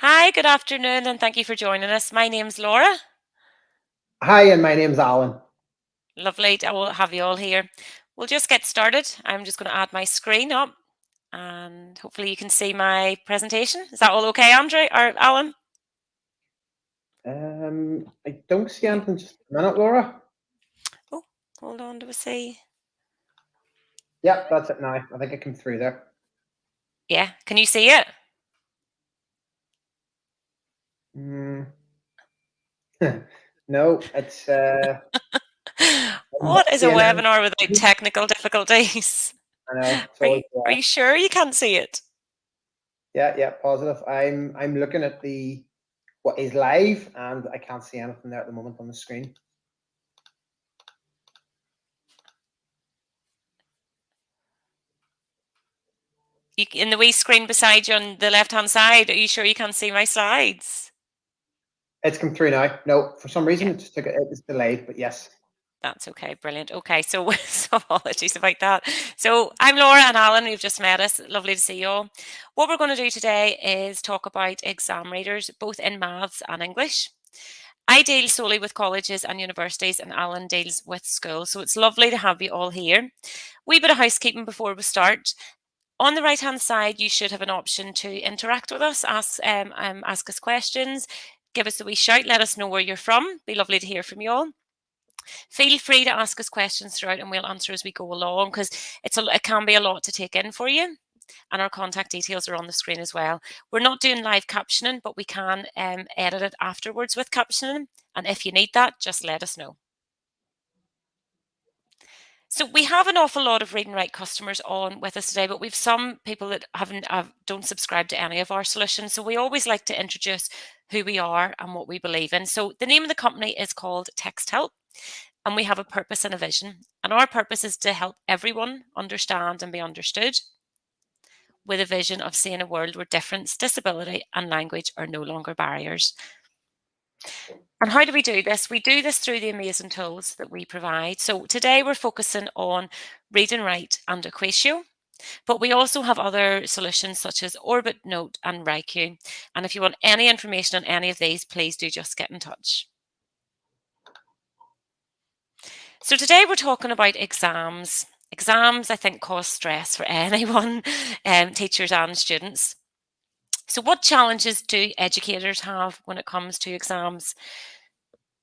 Hi, good afternoon, and thank you for joining us. My name's Laura. Hi, and my name's Alan. Lovely to have you all here. We'll just get started. I'm just going to add my screen up, and hopefully you can see my presentation. Is that all okay, Andrew or Alan? I don't see anything just a minute, Laura. Oh, hold on, do we see? Yep, that's it now. I think it came through there. Yeah, can you see it? No, it's I'm not What is a seeing webinar without anything. technical difficulties? I know it's Are always you, the are way. you sure you can't see it? Yeah, positive. I'm looking at the what is live, and I can't see anything there at the moment on the screen. In the wee screen beside you on the left-hand side, are you sure you can't see my slides? It's come through now. No, for some reason Yeah. it just took it. It was delayed, but yes. That's okay, brilliant. Okay, so, so apologies about that. So I'm Laura and Alan, we've just met us. Lovely to see you all. What we're going to do today is talk about exam readers, both in maths and English. I deal solely with colleges and universities, and Alan deals with schools. So it's lovely to have you all here. Wee bit of housekeeping before we start. On the right-hand side, you should have an option to interact with us, ask us questions, give us a wee shout, let us know where you're from. Be lovely to hear from you all. Feel free to ask us questions throughout and we'll answer as we go along because it can be a lot to take in for you. And our contact details are on the screen as well. We're not doing live captioning, but we can edit it afterwards with captioning. And if you need that, just let us know. So we have an awful lot of Read and Write customers on with us today, but we've some people that don't subscribe to any of our solutions. So we always like to introduce who we are and what we believe in. So the name of the company is called TextHelp. And we have a purpose and a vision. And our purpose is to help everyone understand and be understood with a vision of seeing a world where difference, disability, and language are no longer barriers. And how do we do this? We do this through the amazing tools that we provide. So today we're focusing on Read and Write and Equatio, but we also have other solutions such as Orbit, Note, and WriQ. And if you want any information on any of these, please do just get in touch. So today we're talking about exams. Exams, I think, cause stress for anyone, teachers and students. So what challenges do educators have when it comes to exams?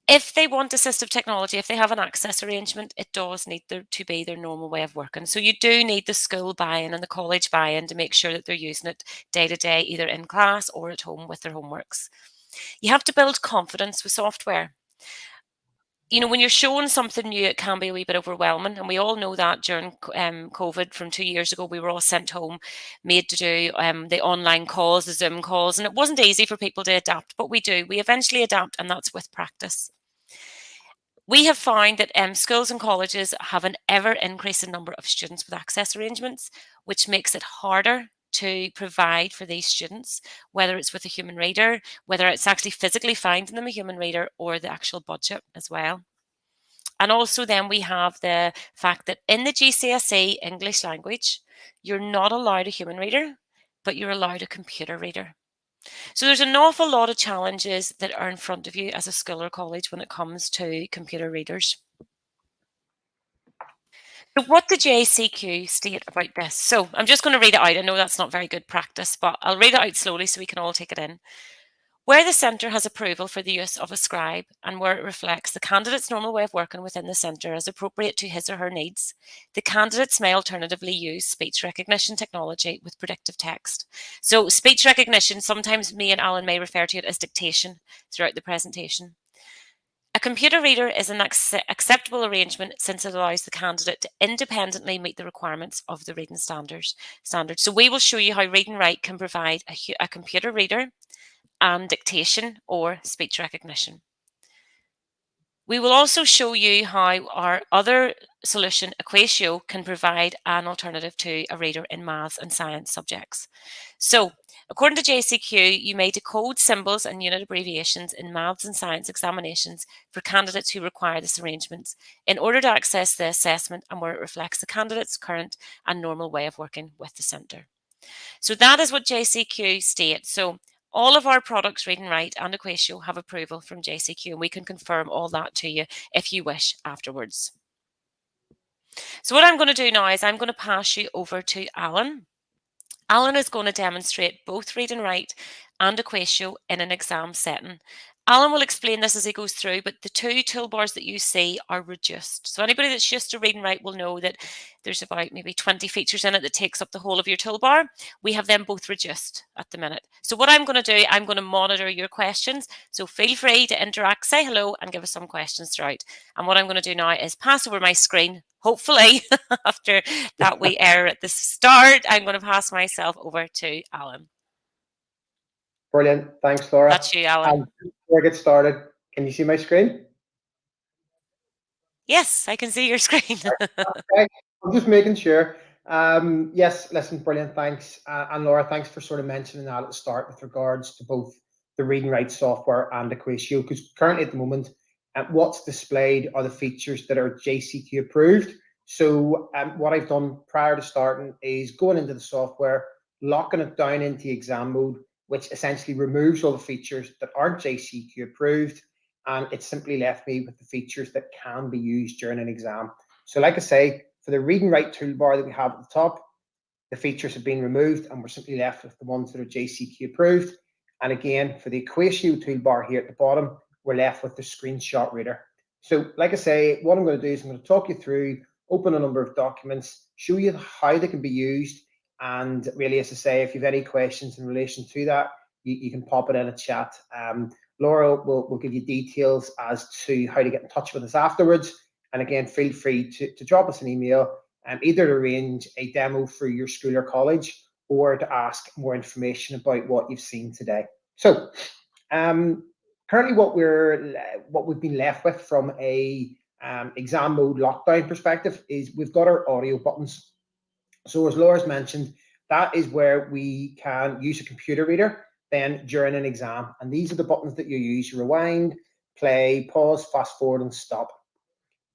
If they want assistive technology, if they have an access arrangement, it does need to be their normal way of working. So you do need the school buy-in and the college buy-in to make sure that they're using it day to day, either in class or at home with their homeworks. You have to build confidence with software. You know, when you're showing something new, it can be a wee bit overwhelming. And we all know that during COVID from 2 years ago, we were all sent home, made to do the online calls, the Zoom calls, and it wasn't easy for people to adapt, but we do. We eventually adapt, and that's with practice. We have found that schools and colleges have an ever increasing number of students with access arrangements, which makes it harder to provide for these students, whether it's with a human reader, whether it's actually physically finding them a human reader, or the actual budget as well. And also then we have the fact that in the GCSE English language, you're not allowed a human reader, but you're allowed a computer reader. So there's an awful lot of challenges that are in front of you as a school or college when it comes to computer readers. So what did JCQ state about this? So I'm just going to read it out. I know that's not very good practice, but I'll read it out slowly so we can all take it in. Where the centre has approval for the use of a scribe and where it reflects the candidate's normal way of working within the centre as appropriate to his or her needs, the candidates may alternatively use speech recognition technology with predictive text. So speech recognition, sometimes me and Alan may refer to it as dictation throughout the presentation. A computer reader is an acceptable arrangement since it allows the candidate to independently meet the requirements of the reading standards. So we will show you how Read and Write can provide a computer reader and dictation or speech recognition. We will also show you how our other solution, Equatio, can provide an alternative to a reader in maths and science subjects. So, according to JCQ, you may decode symbols and unit abbreviations in maths and science examinations for candidates who require this arrangement in order to access the assessment and where it reflects the candidate's current and normal way of working with the centre. So that is what JCQ states. So All of our products, Read and Write and Equatio, have approval from JCQ, and we can confirm all that to you if you wish afterwards. So what I'm going to do now is I'm going to pass you over to Alan. Alan is going to demonstrate both Read and Write and Equatio in an exam setting. Alan will explain this as he goes through, but the two toolbars that you see are reduced. So anybody that's used to Read and Write will know that there's about maybe 20 features in it that takes up the whole of your toolbar. We have them both reduced at the minute. So what I'm going to do, I'm going to monitor your questions. So feel free to interact, say hello, and give us some questions throughout. And what I'm going to do now is pass over my screen. Hopefully, after that wee error at the start, I'm going to pass myself over to Alan. Brilliant. Thanks, Laura. That's you, Alan. Before I get started, can you see my screen? Yes, I can see your screen. Okay. I'm just making sure. Yes, listen, brilliant. Thanks. And Laura, thanks for sort of mentioning that at the start with regards to both the Read and Write software and Equatio, because currently at the moment, what's displayed are the features that are JCQ approved. So what I've done prior to starting is going into the software, locking it down into exam mode, which essentially removes all the features that aren't JCQ approved, and it simply left me with the features that can be used during an exam. So like I say, for the Read and Write toolbar that we have at the top, the features have been removed and we're simply left with the ones that are JCQ approved. And again, for the Equatio toolbar here at the bottom, we're left with the screenshot reader. So like I say, what I'm going to do is I'm going to talk you through, open a number of documents, show you how they can be used. And really, as I say, if you have any questions in relation to that, you can pop it in a chat. Laura will give you details as to how to get in touch with us afterwards. And again, feel free to drop us an email and either to arrange a demo for your school or college or to ask more information about what you've seen today. So currently what we've been left with from a exam mode lockdown perspective is we've got our audio buttons. So as Laura's mentioned, that is where we can use a computer reader then during an exam. And these are the buttons that you use: rewind, play, pause, fast forward, and stop.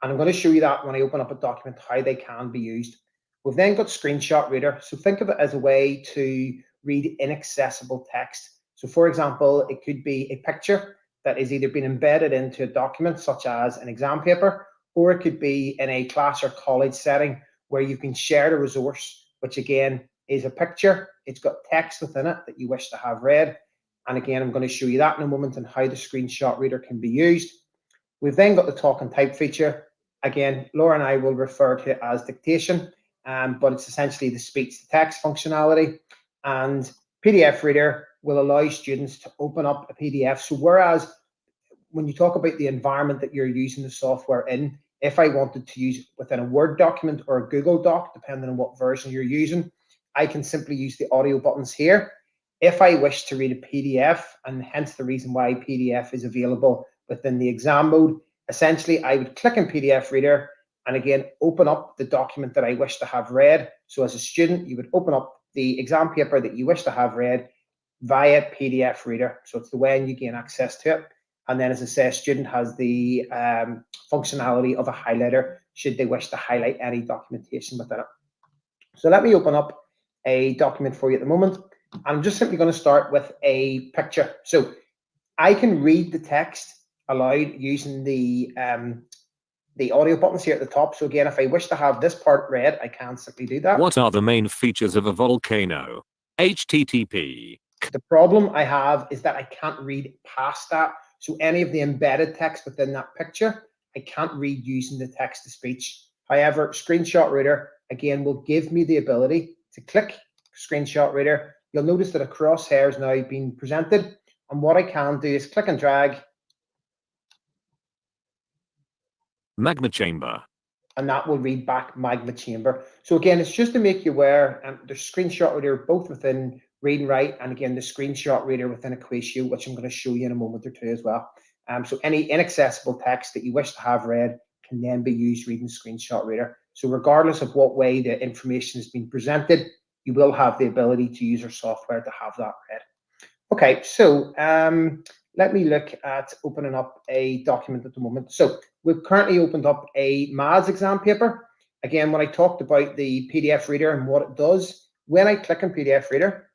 And I'm going to show you that when I open up a document, how they can be used. We've then got screenshot reader. So think of it as a way to read inaccessible text. So for example, it could be a picture that is either been embedded into a document, such as an exam paper, or it could be in a class or college setting where you've been shared a resource, which again is a picture. It's got text within it that you wish to have read. And again, I'm going to show you that in a moment and how the screenshot reader can be used. We've then got the talk and type feature. Again, Laura and I will refer to it as dictation, but it's essentially the speech to text functionality. And PDF reader will allow students to open up a PDF. So whereas when you talk about the environment that you're using the software in, if I wanted to use it within a Word document or a Google Doc, depending on what version you're using, I can simply use the audio buttons here. If I wish to read a PDF, and hence the reason why PDF is available within the exam mode, essentially I would click in PDF reader and again open up the document that I wish to have read. So as a student, you would open up the exam paper that you wish to have read via PDF reader. So it's the way you gain access to it. And then, as I say, a student has the functionality of a highlighter should they wish to highlight any documentation within it. So let me open up a document for you at the moment. I'm just simply going to start with a picture. So I can read the text aloud using the audio buttons here at the top. So again, if I wish to have this part read, I can simply do that. What are the main features of a volcano? HTTP. The problem I have is that I can't read past that. So any of the embedded text within that picture, I can't read using the text to speech. However, screenshot reader, again, will give me the ability to click screenshot reader. You'll notice that a crosshair is now being presented. And what I can do is click and drag. Magma chamber. And that will read back magma chamber. So again, it's just to make you aware, there's screenshot reader both within Read and Write, and again, the screenshot reader within Equatio, which I'm going to show you in a moment or two as well. So any inaccessible text that you wish to have read can then be used reading screenshot reader. So regardless of what way the information is being presented, you will have the ability to use our software to have that read. Okay, so let me look at opening up a document at the moment. So we've currently opened up a maths exam paper. Again, when I talked about the PDF reader and what it does, when I click on PDF reader,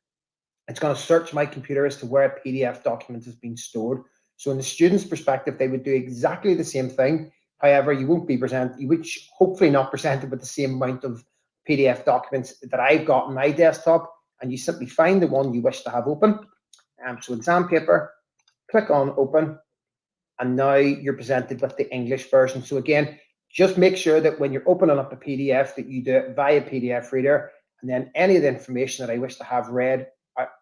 It's going to search my computer as to where a PDF document has been stored. So in the student's perspective, they would do exactly the same thing. However, you won't be presented, you would hopefully not presented with the same amount of PDF documents that I've got on my desktop, and you simply find the one you wish to have open. So exam paper, click on open, and now you're presented with the English version. So again, just make sure that when you're opening up a PDF that you do it via PDF reader, and then any of the information that I wish to have read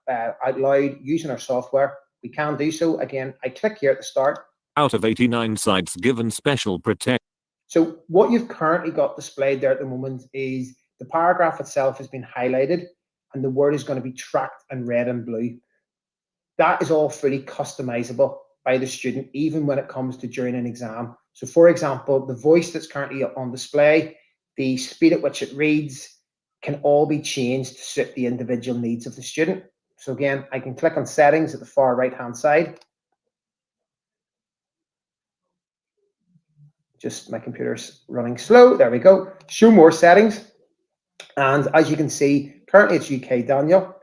out loud using our software, we can do so. Again, I click here at the start. Out of 89 sites given special protection. So what you've currently got displayed there at the moment is the paragraph itself has been highlighted and the word is going to be tracked and red and blue. That is all fully customizable by the student, even when it comes to during an exam. So for example, the voice that's currently on display, the speed at which it reads can all be changed to suit the individual needs of the student. So again, I can click on settings at the far right-hand side. Just my computer's running slow. There we go. Show more settings. And as you can see, currently it's UK Daniel.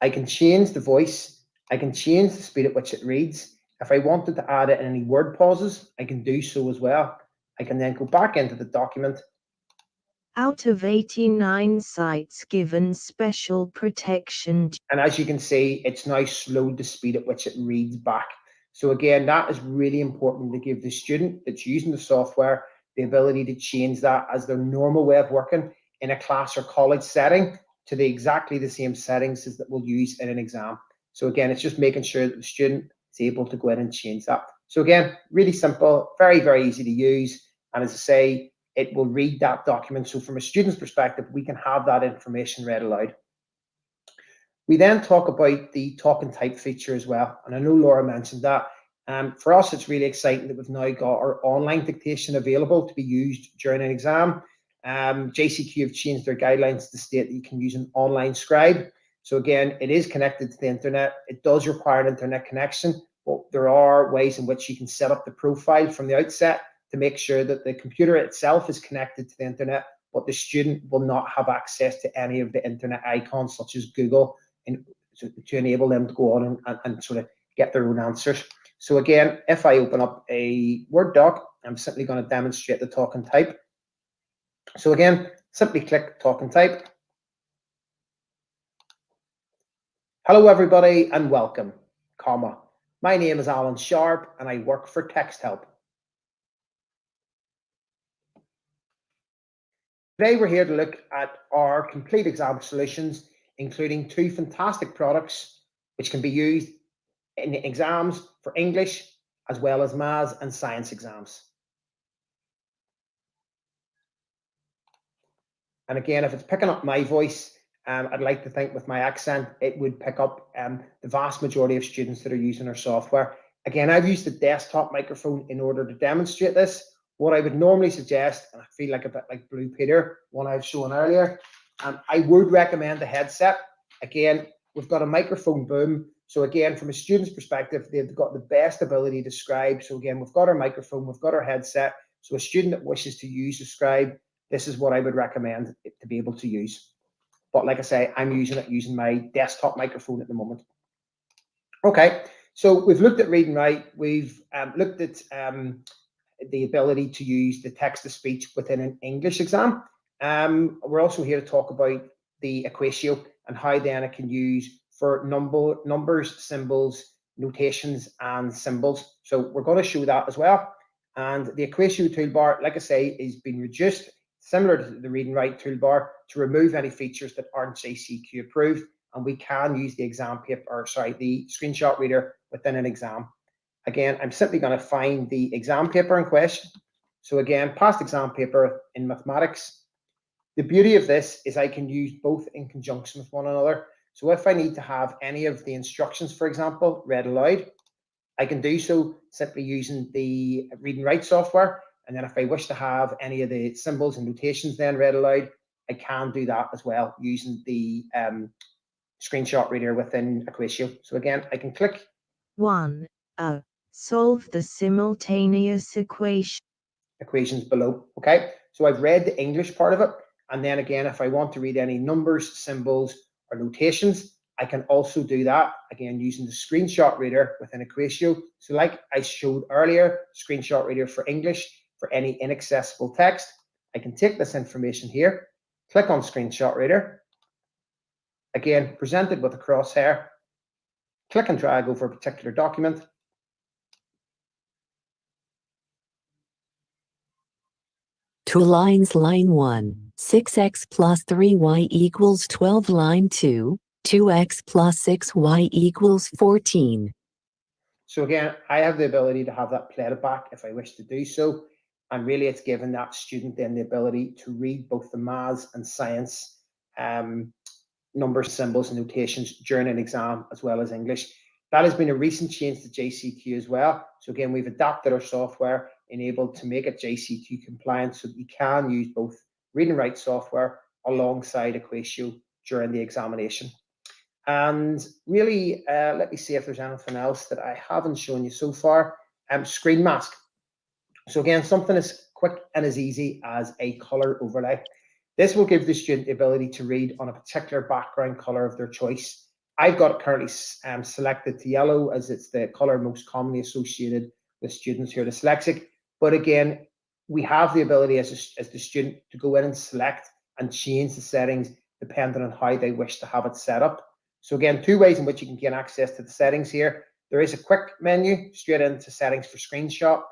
I can change the voice. I can change the speed at which it reads. If I wanted to add in any word pauses, I can do so as well. I can then go back into the document. Out of 89 sites given special protection. And as you can see, it's now slowed the speed at which it reads back. So again, that is really important to give the student that's using the software the ability to change that as their normal way of working in a class or college setting to exactly the same settings as that we'll use in an exam. So again, it's just making sure that the student is able to go in and change that. So again, really simple, very, very easy to use. And as I say, it will read that document. So from a student's perspective, we can have that information read aloud. We then talk about the talk and type feature as well. And I know Laura mentioned that. For us, it's really exciting that we've now got our online dictation available to be used during an exam. JCQ have changed their guidelines to state that you can use an online scribe. So again, it is connected to the internet. It does require an internet connection, but there are ways in which you can set up the profile from the outset to make sure that the computer itself is connected to the internet, but the student will not have access to any of the internet icons such as Google to enable them to go on and sort of get their own answers. So again, if I open up a Word doc, I'm simply going to demonstrate the talk and type. So again, simply click talk and type. Hello everybody and welcome, comma. My name is Alan Sharp and I work for TextHelp. Today we're here to look at our complete exam solutions, including two fantastic products which can be used in exams for English as well as maths and science exams. And again, if it's picking up my voice, I'd like to think with my accent, it would pick up the vast majority of students that are using our software. Again, I've used the desktop microphone in order to demonstrate this. What I would normally suggest, and I feel like a bit like Blue Peter, one I've shown earlier, I would recommend the headset. Again, we've got a microphone boom. So again, from a student's perspective, they've got the best ability to scribe. So again, we've got our microphone, we've got our headset. So a student that wishes to use a scribe, this is what I would recommend it to be able to use. But like I say, I'm using my desktop microphone at the moment. Okay, so we've looked at read and write. We've looked at the ability to use the text-to-speech within an English exam. We're also here to talk about the Equatio and how then it can use for numbers, symbols, notations, and symbols. So we're going to show that as well. And the Equatio toolbar, like I say, is being reduced, similar to the read and write toolbar, to remove any features that aren't JCQ approved. And we can use the the screenshot reader within an exam. Again, I'm simply going to find the exam paper in question. So again, past exam paper in mathematics. The beauty of this is I can use both in conjunction with one another. So if I need to have any of the instructions, for example, read aloud, I can do so simply using the read and write software. And then if I wish to have any of the symbols and notations then read aloud, I can do that as well using the screenshot reader within Equatio. So again, I can click 1. Solve the simultaneous equations below. Okay, so I've read the English part of it. And then again, if I want to read any numbers, symbols, or notations, I can also do that, again, using the screenshot reader within Equatio. So like I showed earlier, screenshot reader for English, for any inaccessible text, I can take this information here, click on screenshot reader, again, presented with a crosshair, click and drag over a particular document. Two lines, line 1, 6x plus 3y equals 12, line 2, 2x plus 6y equals 14. So again, I have the ability to have that played back if I wish to do so. And really it's given that student then the ability to read both the maths and science numbers, symbols, and notations during an exam, as well as English. That has been a recent change to JCQ as well. So again, we've adapted our software, enabled to make it JCQ compliant, so that you can use both read and write software alongside Equatio during the examination. And really, let me see if there's anything else that I haven't shown you so far. Screen mask. So again, something as quick and as easy as a color overlay. This will give the student the ability to read on a particular background color of their choice. I've got it currently selected to yellow, as it's the color most commonly associated with students who are dyslexic. But again, we have the ability as the student to go in and select and change the settings depending on how they wish to have it set up. So again, two ways in which you can gain access to the settings here. There is a quick menu straight into settings for screenshot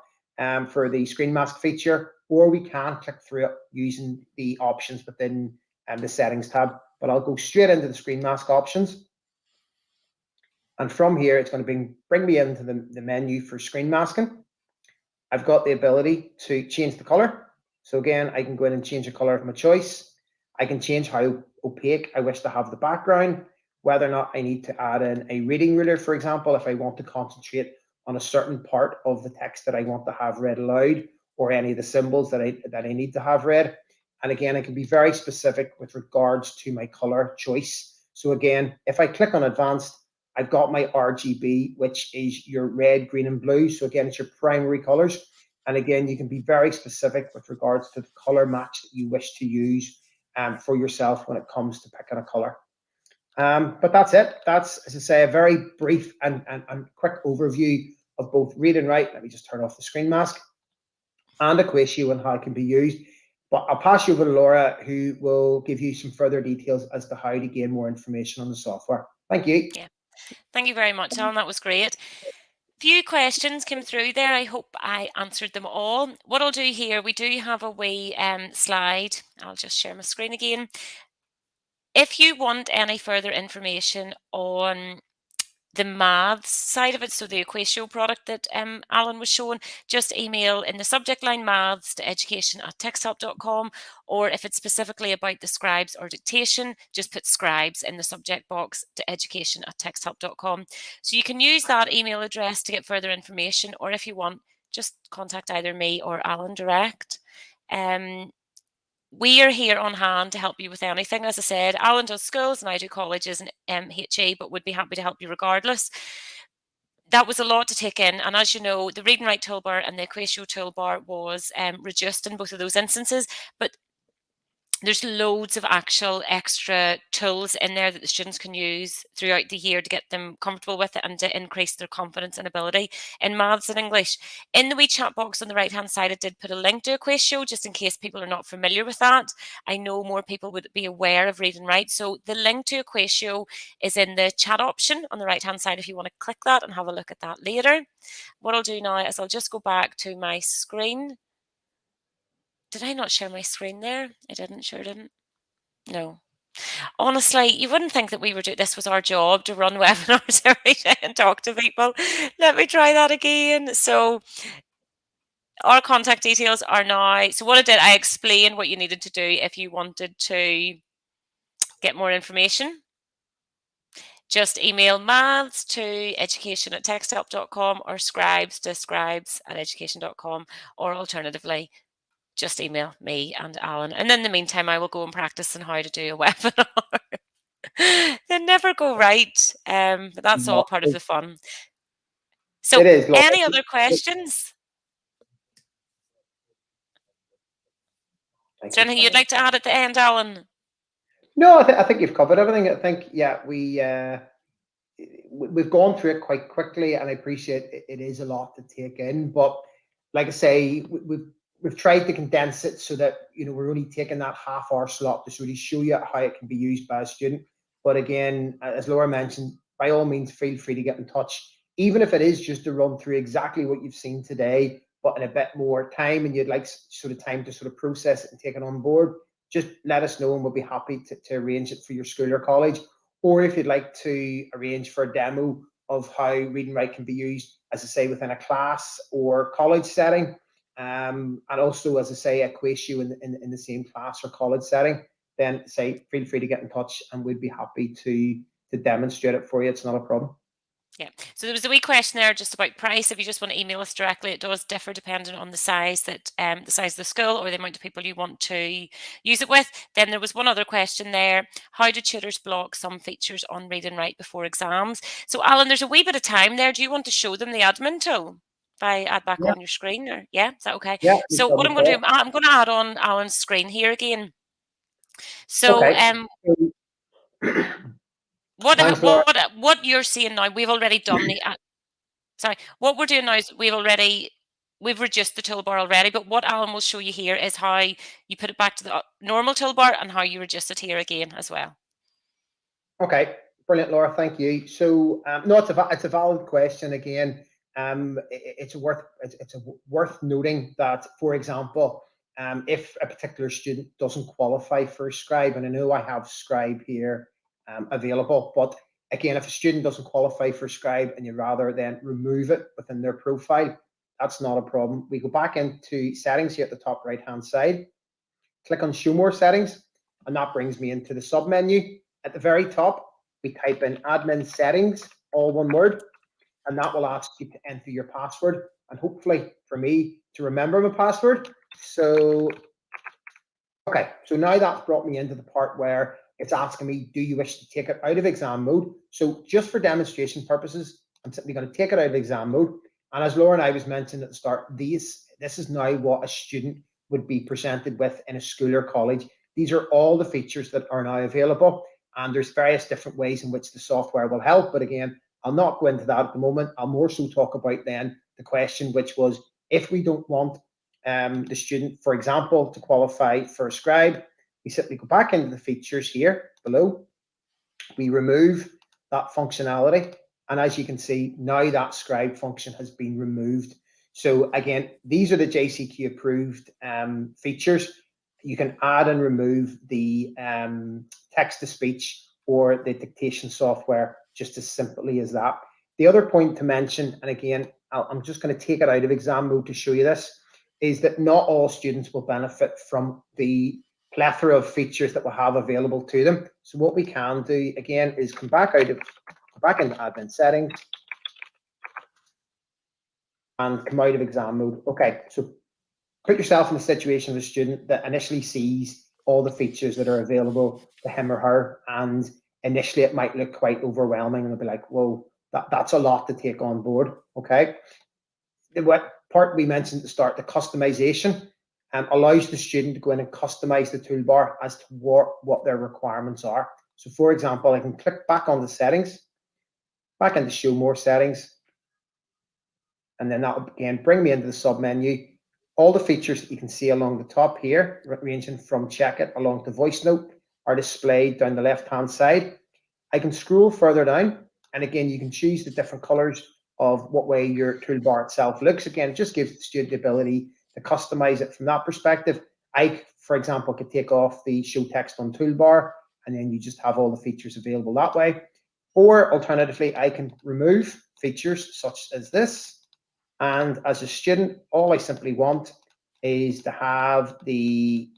for the screen mask feature, or we can click through it using the options within the settings tab. But I'll go straight into the screen mask options. And from here, it's going to bring me into the menu for screen masking. I've got the ability to change the color. So again, I can go in and change the color of my choice. I can change how opaque I wish to have the background, whether or not I need to add in a reading ruler, for example, if I want to concentrate on a certain part of the text that I want to have read aloud, or any of the symbols that I need to have read. And again, I can be very specific with regards to my color choice. So again, if I click on advanced, I've got my RGB, which is your red, green, and blue. So again, it's your primary colors. And again, you can be very specific with regards to the color match that you wish to use for yourself when it comes to picking a color. But that's it. That's, as I say, a very brief and quick overview of both read and write. Let me just turn off the screen mask, and Equatio and how it can be used. But I'll pass you over to Laura, who will give you some further details as to how to gain more information on the software. Thank you. Yeah, thank you very much, Alan. That was great. Few questions came through there. I hope I answered them all. What I'll do here, we do have a wee slide. I'll just share my screen again. If you want any further information on the maths side of it, so the Equatio product that Alan was showing, just email in the subject line maths to education@texthelp.com, or if it's specifically about the scribes or dictation, just put scribes in the subject box to education@texthelp.com. So you can use that email address to get further information, or if you want, just contact either me or Alan direct. We are here on hand to help you with anything. As I said, Alan does schools and I do colleges and MHA, but would be happy to help you regardless. That was a lot to take in. And as you know, the read and write toolbar and the Equatio toolbar was reduced in both of those instances, but there's loads of actual extra tools in there that the students can use throughout the year to get them comfortable with it and to increase their confidence and ability in maths and English. In the wee chat box on the right hand side, I did put a link to Equatio just in case people are not familiar with that. I know more people would be aware of read and write. So the link to Equatio is in the chat option on the right hand side if you want to click that and have a look at that later. What I'll do now is I'll just go back to my screen. Did I not share my screen there? I didn't, sure didn't. No. Honestly, you wouldn't think that we were doing this was our job to run webinars every day and talk to people. Let me try that again. So our contact details are now. So what I did, I explained what you needed to do if you wanted to get more information. Just email maths to education@texthelp.com or scribes to scribes@education.com, or alternatively, just email me and Alan. And in the meantime, I will go and practice on how to do a webinar. They never go right, but that's all part of the fun. So, any other questions? Is there anything you'd like to add at the end, Alan? No, I think you've covered everything. I think, yeah, we've gone through it quite quickly, and I appreciate it is a lot to take in. But like I say, we've tried to condense it so that we're only taking that half-hour slot to sort of show you how it can be used by a student. But again, as Laura mentioned, by all means, feel free to get in touch, even if it is just to run through exactly what you've seen today, but in a bit more time, and you'd like sort of time to sort of process it and take it on board. Just let us know, and we'll be happy to arrange it for your school or college. Or if you'd like to arrange for a demo of how Read and Write can be used, as I say, within a class or college setting, and also, as I say, equate you in the same class or college setting, then feel free to get in touch, and we'd be happy to demonstrate it for you. It's not a problem. Yeah. So there was a wee question there just about price. If you just want to email us directly, it does differ depending on the size of the school or the amount of people you want to use it with. Then there was one other question there. How do tutors block some features on Read and Write before exams? So Alan, there's a wee bit of time there. Do you want to show them the admin tool? If I add back Yeah. on your screen, or yeah, is that okay? Yeah. So what I'm going to do, I'm going to add on Alan's screen here again. So Okay. what you're seeing now, we've already done the sorry, what we're doing now is we've reduced the toolbar already, but what Alan will show you here is how you put it back to the normal toolbar and how you reduce it here again as well. Okay, brilliant, Laura. Thank you. So no, it's a valid question. Again, it's worth noting that, for example, if a particular student doesn't qualify for Scribe, and I know I have Scribe here available, but again, if a student doesn't qualify for Scribe and you'd rather then remove it within their profile, that's not a problem. We go back into settings here at the top right hand side, click on Show More Settings, and that brings me into the sub menu. At the very top, we type in admin settings, all one word, and that will ask you to enter your password, and hopefully for me to remember my password. So, okay, so now that's brought me into the part where it's asking me, do you wish to take it out of exam mode? So just for demonstration purposes, I'm simply going to take it out of exam mode. And as Laura and I was mentioning at the start, this is now what a student would be presented with in a school or college. These are all the features that are now available, and there's various different ways in which the software will help. But again, I'll not go into that at the moment. I'll more so talk about then the question, which was, if we don't want the student, for example, to qualify for a Scribe, we simply go back into the features here below. We remove that functionality, and as you can see, now that Scribe function has been removed. So again, these are the JCQ approved features. You can add and remove the text-to-speech or the dictation software just as simply as that. The other point to mention, and again, I'm just going to take it out of exam mode to show you this, is that not all students will benefit from the plethora of features that we'll have available to them. So what we can do again is come back into admin settings and come out of exam mode. Okay, so put yourself in the situation of a student that initially sees all the features that are available to him or her, and initially it might look quite overwhelming, and they'll be like, whoa, that's a lot to take on board. Okay, what part we mentioned at the start, the customization, allows the student to go in and customize the toolbar as to what their requirements are. So for example, I can click back on the settings, back into Show More Settings, and then that will again bring me into the sub menu. All the features that you can see along the top here, ranging from Check It along to Voice Note, are displayed down the left-hand side. I can scroll further down, and again, you can choose the different colors of what way your toolbar itself looks. Again, it just gives the student the ability to customize it from that perspective. I, for example, could take off the Show Text on Toolbar, and then you just have all the features available that way. Or alternatively, I can remove features such as this. And as a student, all I simply want is to have the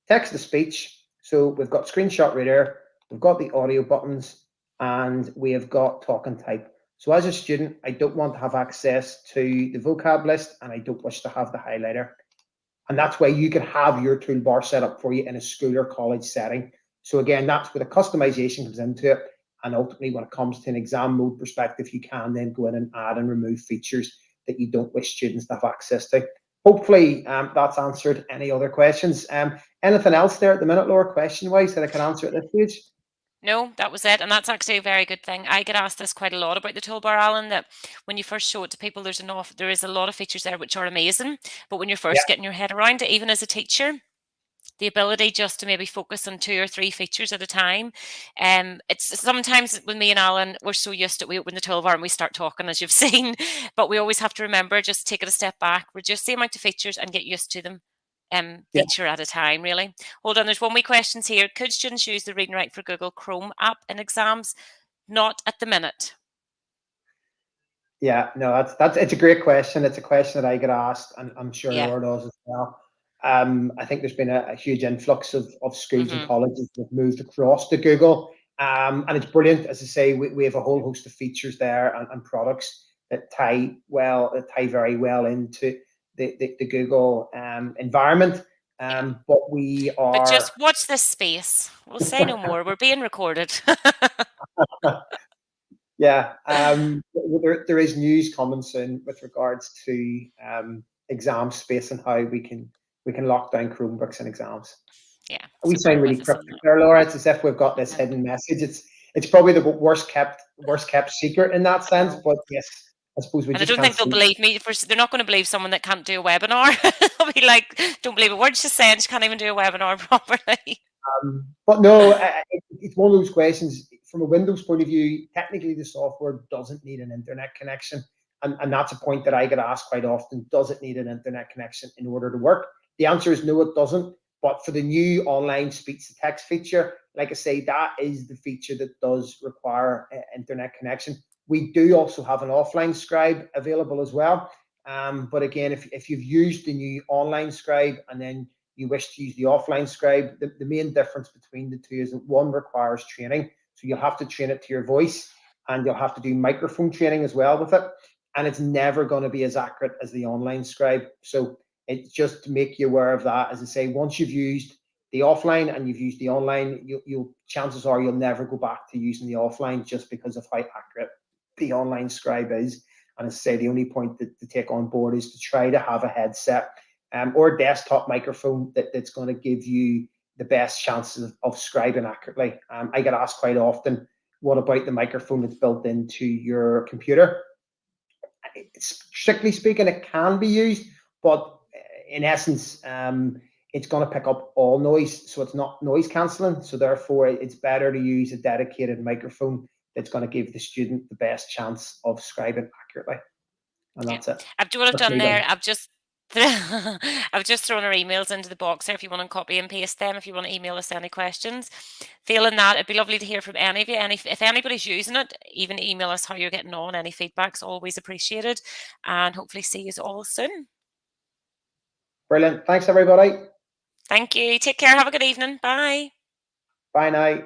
text-to-speech. So we've got Screenshot Reader, we've got the audio buttons, and we have got Talk and Type. So as a student, I don't want to have access to the vocab list, and I don't wish to have the highlighter. And that's why you can have your toolbar set up for you in a school or college setting. So again, that's where the customization comes into it. And ultimately, when it comes to an exam mode perspective, you can then go in and add and remove features that you don't wish students to have access to. hopefully that's answered any other questions. Anything else there at the minute, Laura, question-wise, that I can answer at this stage? No, that was it. And that's actually a very good thing. I get asked this quite a lot about the toolbar, Alan, that when you first show it to people, there is a lot of features there which are amazing. But when you're Yeah. first getting your head around it, even as a teacher, the ability just to maybe focus on 2 or 3 features at a time. It's sometimes with me and Alan, we're so used to it, we open the toolbar and we start talking, as you've seen, but we always have to remember, just take it a step back, reduce the amount of features and get used to them. Yeah. Feature at a time, really. Hold on, there's one wee questions here. Could students use the Read and Write for Google Chrome app in exams? Not at the minute. Yeah, no, it's a great question. It's a question that I get asked, and I'm sure Yeah. Laura does as well. I think there's been a huge influx of schools and colleges that have moved across to Google, and it's brilliant. As I say, we have a whole host of features there and products that tie very well into the Google environment. But we are. But just watch this space. We'll say no more. We're being recorded. Yeah, there is news coming soon with regards to exam space and how we can lock down Chromebooks and exams. Yeah. We so sound bear really with us on cryptic that. there, Laura. It's as if we've got this hidden message. It's probably the worst kept secret in that sense. But yes, I suppose we And I just don't think can't they'll see. believe me. They're not going to believe someone that can't do a webinar. They'll be like, don't believe a word she's saying. She can't even do a webinar properly. But no, it's one of those questions. From a Windows point of view, technically the software doesn't need an internet connection. And that's a point that I get asked quite often. Does it need an internet connection in order to work? The answer is no, it doesn't. But for the new online speech-to-text feature, like I say, that is the feature that does require an internet connection. We do also have an offline scribe available as well. But again, if you've used the new online scribe and then you wish to use the offline scribe, the main difference between the two is that one requires training. So you'll have to train it to your voice, and you'll have to do microphone training as well with it. And it's never going to be as accurate as the online scribe. So it's just to make you aware of that. As I say, once you've used the offline and you've used the online, chances are you'll never go back to using the offline, just because of how accurate the online scribe is. And as I say, the only point to take on board is to try to have a headset or a desktop microphone that's going to give you the best chances of scribing accurately. I get asked quite often, what about the microphone that's built into your computer? Strictly speaking, it can be used, but in essence, it's going to pick up all noise, so it's not noise cancelling. So therefore, it's better to use a dedicated microphone that's going to give the student the best chance of scribing accurately. And that's it. What I've That's done me there, done. I've just thrown our emails into the box there if you want to copy and paste them, if you want to email us any questions. Failing that, it'd be lovely to hear from any of you. If anybody's using it, even email us how you're getting on. Any feedback's always appreciated. And hopefully see you all soon. Brilliant. Thanks, everybody. Thank you. Take care. Have a good evening. Bye. Bye now.